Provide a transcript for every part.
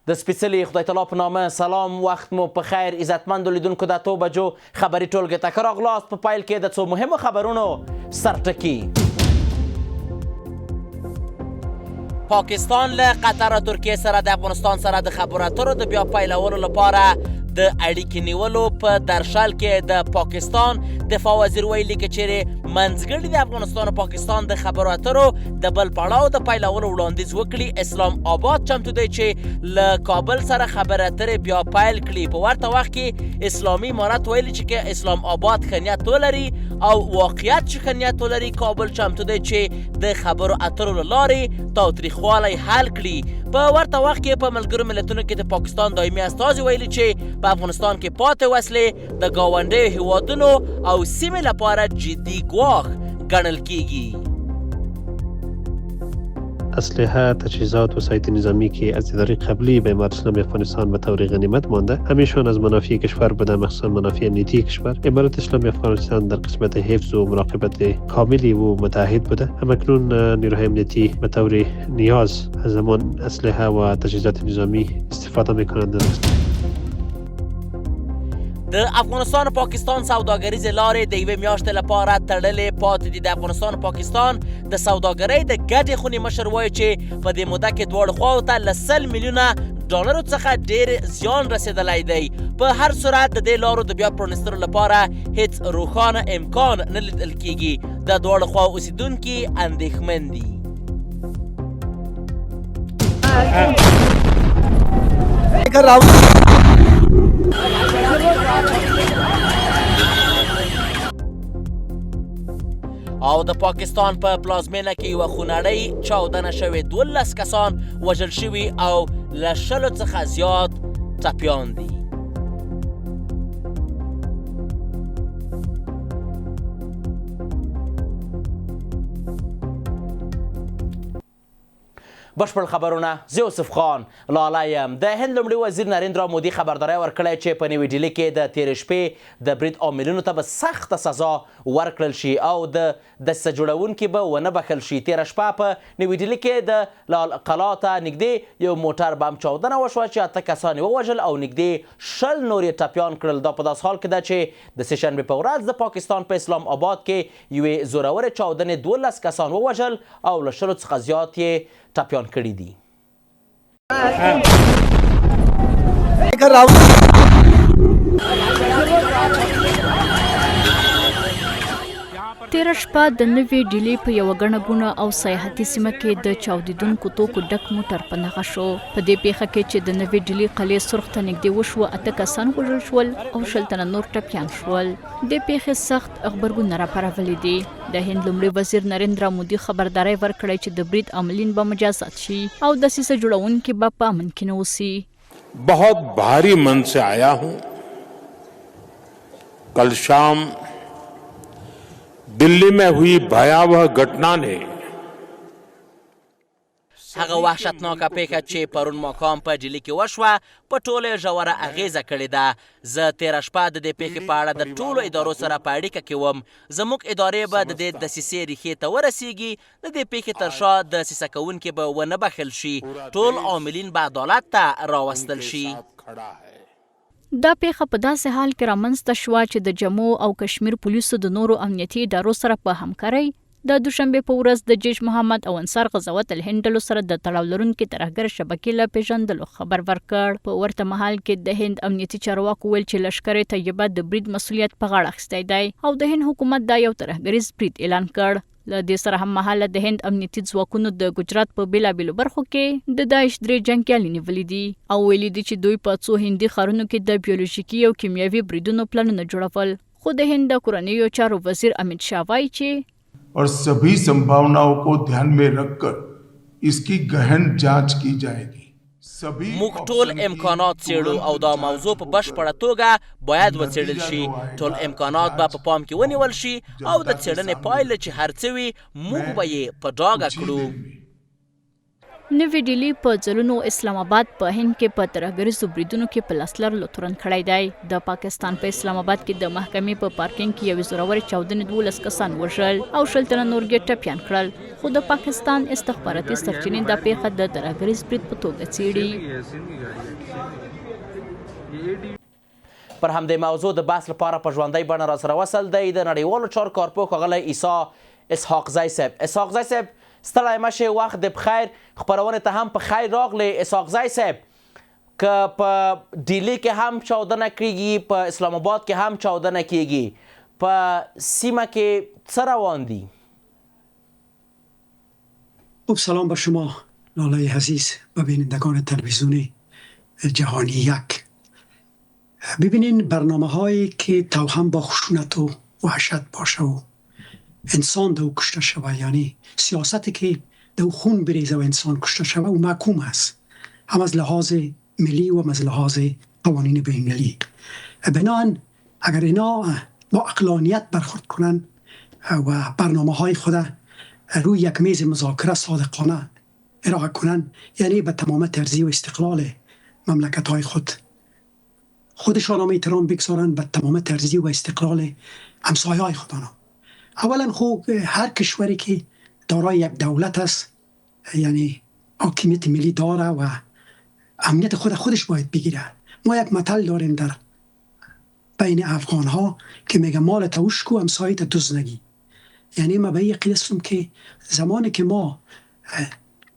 د سپیڅلي خدای تعالی په نامه سلام، وخت مو په خیر. عزتمندو لیدونکو د 8 بجو خبري ټولګې ته ښه راغلاست. په پیل کې د څو مهمو خبرونو سرټکي. پاکستان له قطر او ترکیې سره د افغانستان سره د خبرو اترو د بیا پیلولو لپاره د اړیکې نیولو په درشل کې د پاکستان دفاع وزیر ویلي که چیرې منځګړي د افغانستان او پاکستان د خبرو اترو د بل پړاو د پیلولو وړاندیز وکړي. اسلام آباد چمتو دی چې له کابل سره خبرې اترې بیا پیل کړي. په ورته وخت کې اسلامي امارت ویلي چې که اسلام آباد ښه نیت ولري او واقعیت چې ښه نیت ولري، کابل چمتو دی چې د خبرو اترو له لارې تاوتریخوالی حل کړي. په ورته وخت کې په ملګرو ملتونو کې د پاکستان دایمي استازي ویلي چې په افغانستان کې پاتې وسلې د ګاونډیو هیوادونو او سیمې لپاره جدي ګواښ ګڼل کیږي. اسلحه، تجهیزات و سایت نظامی که از اداره قبلی به امارت اسلامی افغانستان به طور غنیمت مانده، همیشون از منافع کشور بوده، مخصوصا منافع امنیتی کشور. امارت اسلامی افغانستان در قسمت حفظ و مراقبت کاملی و متحد بوده. همکنون نیروهای امنیتی به طور نیاز از همان اسلحه و تجهیزات نظامی استفاده میکنند. د افغانستان و پاکستان سوداګریزې لارې د یوې میاشتې لپاره تړلې پاتې دي. د افغانستان و پاکستان د سوداګرۍ د ګډې خونې مشر وایي چې په دې موده کې دواړو خواوو ته له 100 میلیونه ډالرو څخه ډېر زیان رسېدلی دی. په هر صورت د دې لارو د بیا پرانیستلو لپاره هیڅ روښانه امکان نه لیدل کیږي. د دواړو خواو اوسیدونکي اندېښمن دي. او د پاکستان په پلازمینه کې یوه خونړۍ چاودنه شوې، 12 کسان وژل شوي او له 100 څخه زیات ټپیان دي. بشپړ خبرونه زه یوسف خان لاله یم. د هند لومړي وزیر نریندرا مودي خبرداری ورکړی چې په نوې ډیلي کې د تېرې شپې د برید عاملینو ته به سخته سزا ورکړل شي او د دسیسه جوړونکي به ونه بخښل شي. تېره شپه په نوې ډیلي کې د لال قلا ته نږدې یو موټر بم چاودنه وشوه چې 8 کسان یې ووژل او نږدې 20 نور یې ټپیان کړل. دا په داسې حال کې ده چې د سهشنبې په ورځ د پاکستان په اسلام آباد کې یوې زورورې چاودنې 12 کسان ووژل او له 100 څخه زیات یې ټپیان کړي دي. تېره شپه د نوې ډیلي په یوه ګڼه ګوڼه او سیاحتي سیمه کې د چاودېدونکو توکو ډک موټر په نښه شو. په دې پیښه کې چې د نوې ډیلي قلعې سرخ ته نږدې وشوه، 8 کسان وژل شول او 20 تنه نور ټپیان شول. دې پیښې سخت غبرګونونه راپارولي دي. د هند لومړي وزیر نریندرا مودي خبرداری ورکړی چې د برید عاملین به مجازات شي او دسیسه جوړونکي به په امن کې نه اوسي. बहुत भारी मन से आया हूं. कल शाम दिल्ली में हुई भयावह घटना ने هغه وحشتناکه پیښه چې پرون ماښام په ډیلي کې وشوه په ټوله ژوره اغیزه کړې ده. زه تېره شپه د دې پیښې په اړه د ټولو ادارو سره په اړیکه کې وم. زموږ ادارې به د دې دسیسې ریښې ته ورسیږي. د دې پیښې تر شا دسیسه کوونکي به ونه بخښل شي. ټول عاملین به عدالت ته راوستل شي. دا پیښه په داسې حال کې رامنځته شوه چې د جموں او کشمیر پولیسو د نورو امنیتي ادارو سره په همکارۍ د دوشنبې په ورځ د جیش محمد او انصار غزوت الهند ډلو سره د تړاو لرونکي ترهګر شبکې له پیژندلو خبر ورکړ. په ورته مهال کې د هند امنیتي چارواکو ویل چې لشکر طیبه د برید مسؤلیت په غاړه اخیستی دی او د هند حکومت دا یو ترهګریز برید اعلان کړ. له دې سره هم مهاله د هند امنیتي ځواکونو د ګجرات په بیلابیلو برخو کې د داعش 3 جنګیالي نیولي دي او ویلي دي چې دوی په څو هندي ښارونو کې د بیولوژیکي او کیمیاوي بریدونو پلانونه جوړول. خو د هند د کورنیو چارو وزیر امیت شاه وایي چې और सभी संभावनाओं को ध्यान में रखकर इसकी गहन जांच की जाएगी. موږ ټول امکانات څېړو او دا موضوع په بشپړه توګه باید وڅېړل شي. ټول امکانات به په پام کې ونیول شي او د څېړنې پایله چې هر څه وي موږ به یې په ډاګه کړو. نوی ډیلی په ځلونو اسلام آباد په هند کې په ترهګریزو بریدونو کې په لاس لرلو تورن کړی دی. د پاکستان په اسلام آباد کې د محکمې په پارکینګ کې یوې زورورې چاودنې 12 کسان وژل او 10 تنه نور ټپیان کړل. خو د پاکستان استخباراتي سرچینې د پیښه د ترهګریز برید په توګه څېړي. پر همدې موضوع د بحث لپاره په ژوندۍ بڼه راسره وصل دی د نړیوالو چارو کارپوه ښاغلی عیسی اسحاق زی صاحب. اسحاق زی صاحب ستړی مه شئ، وخت د بخیر، خپرونې ته هم په خیر راغلی. اسحاق زی صاحب که په ډیلی کې هم چاودنه کیږي، په اسلام آباد کې هم چاودنه کیږي، په سیمه کې څه روان دي؟ خب سلام بر شما لالای عزیز و بینندگان تلویزیون جهانی یک. ببینین برنامه هایی که توهم با خشونت و وحشت باشه و انسان دو کشته شوه، یعنی سیاستی که دو خون بریزه و انسان کشته شوه و محکوم است، هم از لحاظ ملی و از لحاظ قوانین بین‌المللی. بنابراین اگر اینا با عقلانیت برخورد کنن و برنامه های خود روی یک میز مذاکره صادقانه ارائه کنن، یعنی به تمام ترضی و استقلال مملکت های خودشان هم احترام بگذارن، به تمام ترضی و استقلال همسایه های خودشان. اولا خوب هر کشوری که دارای یک دولت است، یعنی حاکمیت ملی داره و امنیت خودش باید بگیره. ما یک مثل داریم در بین افغان ها که میگه مال توش کو همسایت دوز نگی. یعنی ما به یقین هستم که زمانی که ما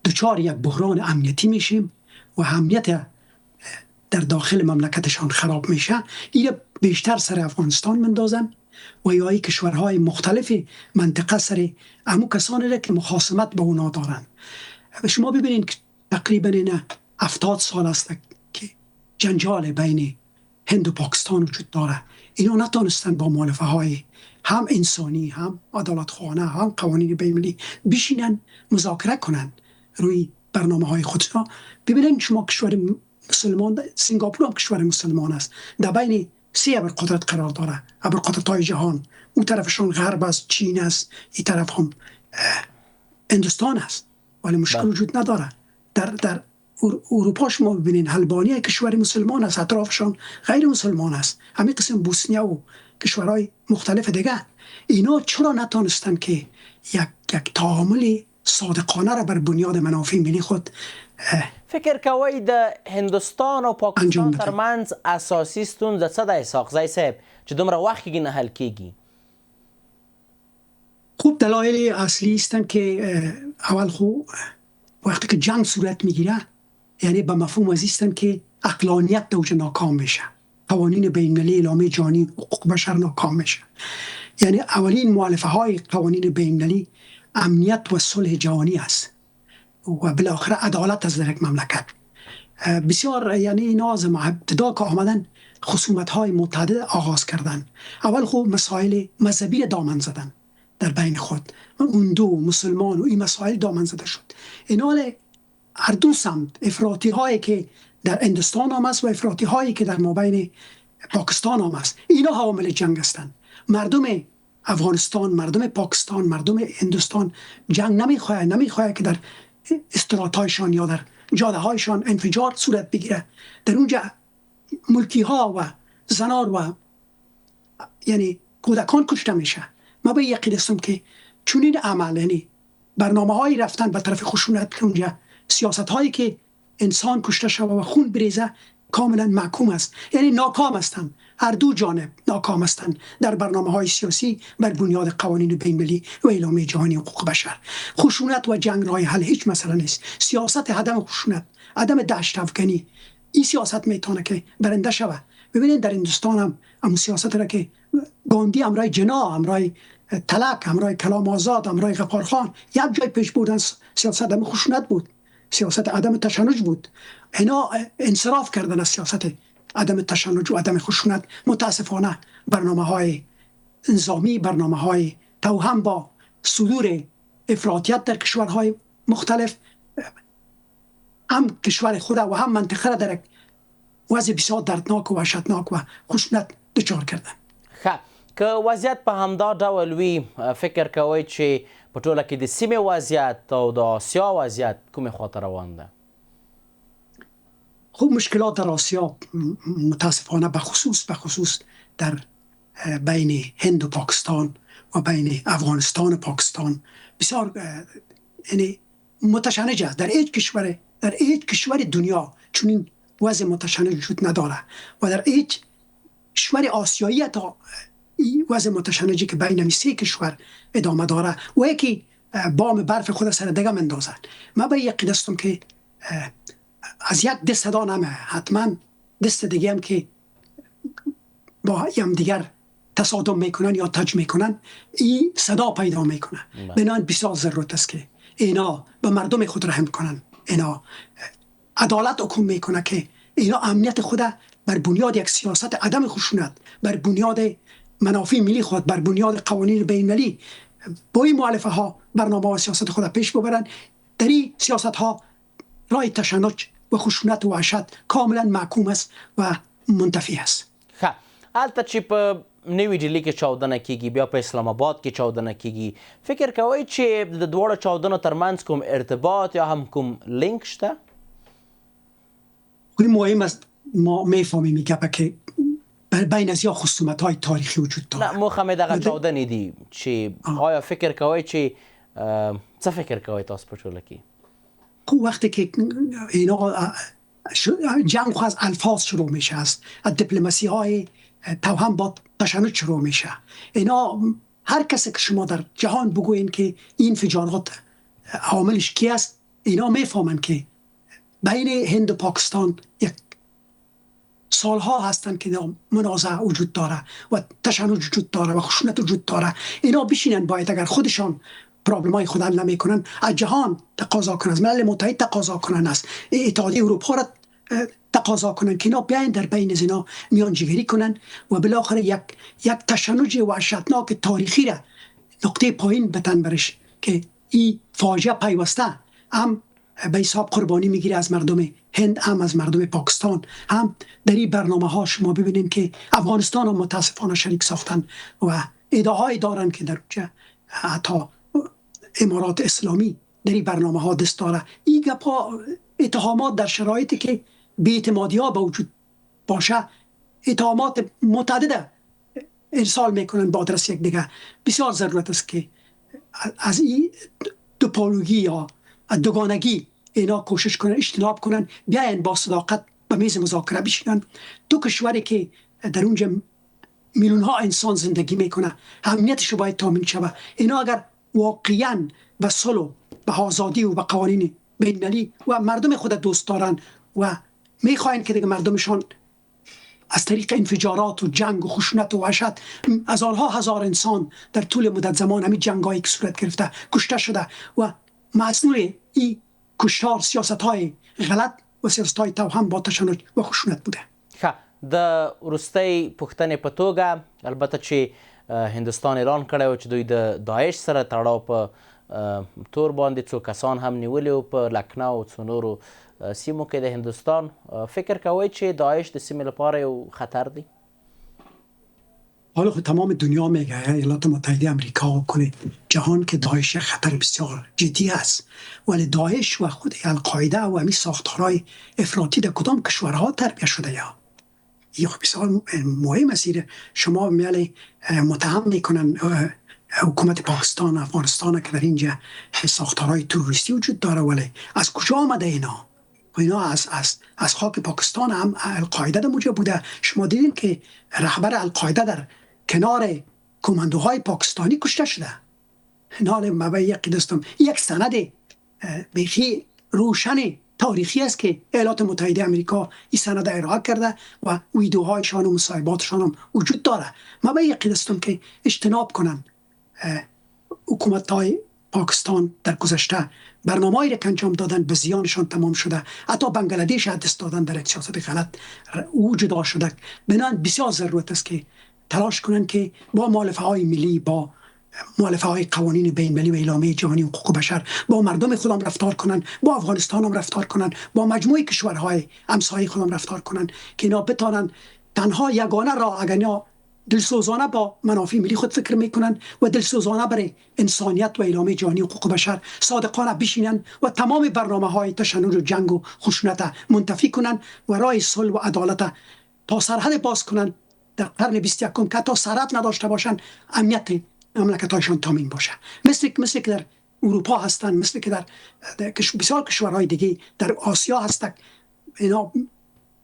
دچار یک بحران امنیتی میشیم و امنیت در داخل مملکتشان خراب میشه، این بیشتر سر افغانستان مندازن و یا ای کشورهای مختلف منطقه سر امو کسانی را که مخاصمت با اونا دارن. شما ببینید که تقریبا این 70 سال است که جنجال بین هند و پاکستان وجود داره. اینا نتونستن با مؤلفه های هم انسانی، هم عدالتخانه، هم قوانین بین‌المللی بشینن مذاکره کنن روی برنامه های خودشون. ببینید شما کشور مسلمان، سنگاپور هم کشور مسلمان است، در بین 3 ابرقدرت قرار داره، ابرقدرت های جهان. اون طرفشون غرب است، چین است، این طرف هم هندوستان است، ولی مشکل وجود نداره. در اروپا شما ببینین البانیا کشور مسلمان است، اطرافشان غیر مسلمان است، همین قسم بوسنیا و کشورهای مختلف دیگه. اینا چرا نتونستن که یک تعامل صادقانه را بر بنیاد منافع ملی خود فکر کوئ د هندوستان او پاکستان ترمنځ اساسي ستونزه څه ده اسحاق زی صاحب چې دومره وخت کېږي نه حل کېږي؟ خوب دلایل اصلی هستند که اول خوب وقتی که جنگ صورت میگیره، یعنی به مفهوم از هستند که عقلانیت دوجه ناکام میشه، قوانین بین‌المللی اعلامیه جهانی حقوق بشر ناکام میشه. یعنی اولین مؤلفه های قوانین بین‌المللی امنیت و صلح جهانی است و بالاخره عدالت از در یک مملکت. بسیار یعنی اینا از ابتدا که آمدن خصومت های متعدد آغاز کردن. اول خوب مسائل مذهبی دامن زدن در بین خود، هندو مسلمان و این مسائل دامن زده شد. اینا هر دو سمت افراطی هایی که در هندوستان هم است و افراطی هایی که در مابین پاکستان هم است، اینا حامل جنگ هستند. مردم افغانستان، مردم پاکستان، مردم هندوستان جنگ نمیخواه که در استراتایشان یا در جاده هایشان انفجار صورت بگیره، در اونجا ملکی ها و زنار و یعنی کودکان کشته میشه. ما به یقین هستم که چون این عمل، یعنی برنامه هایی رفتن به طرف خشونت که اونجا سیاست هایی که انسان کشته شده و خون بریزه کاملا محکوم است، یعنی ناکام هستند. هر دو جانب ناکام هستند در برنامه های سیاسی بر بنیاد قوانین بین‌المللی و اعلامیه جهانی حقوق بشر. خشونت و جنگ راه حل هیچ مسئله نیست. سیاست عدم خشونت، عدم دشت افکنی، این سیاست میتونه که برنده شود. ببینید در هندوستان هم سیاست را که گاندی امرای جنا، امرای طلاق، امرای کلام آزاد، امرای غفارخان یک جای پیش بردن سیاست عدم خشونت بود، سیاست عدم تشنج بود. اینا انصراف کردن از سیاست عدم تشنج و عدم خشونت. متاسفانه برنامه های انظامی، برنامه های توهم با صدور افراطیت در کشورهای مختلف هم کشور خود و هم منطقه را در وضع بسیار دردناک و وحشتناک و خشونت دچار کردن. خب که وضعیت په همدا ډول وي فکر کوئ چې په ټوله کې د سیمې وضعیت او د آسیا وضعیت کومې خواته روان ده؟ خب مشکلات در آسیا متاسفانه بخصوص در بین هند و پاکستان و بین افغانستان و پاکستان بسیار یعنی متشنجه. در هیچ کشور دنیا چون این وضع متشنج وجود نداره و در هیچ کشور آسیایی حتی وضع متشنجی که بین 3 کشور ادامه داره و یکی بام برف خود سر دیگه مندازن. من به یقین هستم که از یک دست صدا نمه، حتما دست دیگه هم که با هم دیگر تصادم میکنن یا تج میکنن این صدا پیدا میکنن. بنابراین بسیار ضرورت است که اینا به مردم خود رحم کنن، اینا عدالت حکم میکنه که اینا امنیت خود بر بنیاد یک سیاست عدم خشونت، بر بنیاد منافع ملی خود، بر بنیاد قوانین بین‌المللی با این مؤلفه ها برنامه و سیاست خود پیش ببرن. در این سیاست ها رای تشنج و خشونت و وحشت کاملا محکوم است و منتفی است. ښه، هلته چې په نوي ډیلي کې چاودنه کیږي، بیا په اسلام آباد کې چاودنه کیږي، فکر کوئ چې د دواړو چاودنو ترمنځ کوم ارتباط یا هم کوم لینک شته؟ خیلی مهم است ما میفهمیم که بین از یا خصومت‌های تاریخی وجود داره. نه موخه مې دغه چاودنې دي چې آیا فکر کوئ چې څه فکر کوئ تاسو په ټوله کې؟ خب وقتی که اینا جنگ خو از الفاظ شروع میشه، از دیپلماسی های توهم با تشنج شروع میشه. اینا هر کسی که شما در جهان بگوین که این انفجارات عاملش کی است، اینا میفهمن که بین هند و پاکستان یک سالها هستن که منازعه وجود داره و تشنج وجود داره و خشونت وجود داره. اینا بشینن باید اگر خودشان پرابلم های خود حل نمیکنن از جهان تقاضا کنن، از ملل متحد تقاضا کنن، از اتحادیه اروپا را تقاضا کنن که اینا بیاین در بین از اینا میانجیگری کنن و بالاخره یک تشنج وحشتناک تاریخی را نقطه پایین بتن برش که این فاجعه پیوسته هم به حساب قربانی میگیره از مردم هند، هم از مردم پاکستان. هم در این برنامه ها شما ببینید که افغانستان هم متاسفانه شریک ساختن و ادعاهایی دارن که در اونجا حتی امارات اسلامی در این برنامه ها دست داره. این گپا اتهامات در شرایطی که بی‌اعتمادی ها به وجود باشه، اتهامات متعدد ارسال میکنن با آدرس یک دیگه. بسیار ضرورت است که از این دوپولوژی یا دوگانگی اینا کوشش کنن، اجتناب کنن، بیاین با صداقت به میز مذاکره بشینن. دو کشوری که در اونجا میلیون ها انسان زندگی میکنه امنیتش رو باید تامین شود. اینا اگر واقعا به صلح، به آزادی و به قوانین بین‌المللی و مردم خود دوست دارن و میخواین که دیگه مردمشان از طریق انفجارات و جنگ و خشونت و وحشت از آنها هزار انسان در طول مدت زمان همین جنگایی که صورت گرفته کشته شده و مسئول این کشتار سیاست‌های غلط و سیاست‌های توهم با تشنج و خشونت بوده. د وروستۍ پوښتنې په توګه البته چې هندوستان اعلان کړی و چې دوی د داعش سره تړاو په تور باندې څو کسان هم نیولي و په لکنو او څو نورو سیمو کې د هندوستان. فکر کوئ چې داعش د سیمې لپاره یو خطر دی؟ حالا خود تمام دنیا میگه، ایالات متحده امریکا و کل جهان که داعش خطر بسیار جدی است، ولی داعش و خود القاعده و همین ساختارهای افراطی در کدام کشورها تربیت شده یا بسیار مهم است. شما میل متهم میکنن حکومت پاکستان، افغانستان که در اینجا ساختارهای تروریستی وجود داره، ولی از کجا آمده اینا؟ و اینا از خاک پاکستان هم القاعده در موجه بوده. شما دیدین که رهبر القاعده در کنار کماندوهای پاکستانی کشته شده. نال مبایی یقیدستم یک سند بیخی روشن تاریخی است که ایالات متحده امریکا این سند ارائه کرده و ویدیوهایشان و مصاحباتشان هم وجود داره. مبایی یقیدستم که اجتناب کنن حکومت‌های پاکستان در گذشته برنامه‌ای را که انجام دادن به زیانشان تمام شده. حتی بنگلادش دست دادن در یک سیاست غلط او جدا شده. بنابراین بسیار ضرورت است که تلاش کنن که با مؤلفه‌های ملی، با مؤلفه‌های قوانین بین‌المللی و اعلامیه جهانی حقوق بشر با مردم خودم رفتار کنن، با افغانستان هم رفتار کنن، با مجموعه کشورهای همسایه خودم رفتار کنن که اینا بتانن تنها یگانه راه اگر دلسوزانه با منافع ملی خود فکر میکنن و دلسوزانه برای انسانیت و اعلام جهانی حقوق بشر صادقانه بشینن و تمام برنامه های تشنج و جنگ و خشونت منتفی کنن و راه صلح و عدالت تا سرحد باز کنن در قرن 21 که تا سرحد نداشته باشن امنیت مملکت هایشان تامین باشه. مثل که در اروپا هستن، مثل که در بسیار کشورهای دیگه در آسیا هستن، اینا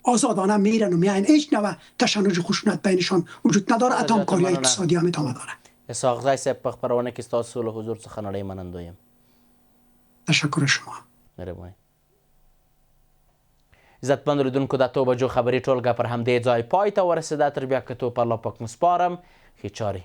آزادانه میرن و میاین، هیچ نوع تشنج و خشونت بینشان وجود نداره، حتی همکاری اقتصادی هم ادامه داره. اسحاق زی صاحب په خپرونه کې ستاسو له حضور څخه نړۍ منندویم. تشکر شما. مهرباني. عزتمن لیدونکو د 8 بجو خبري ټولګه پر همدې ځای پای ته ورسېده. تر بیا کتو په الله پاک مسپارم. ښې چارې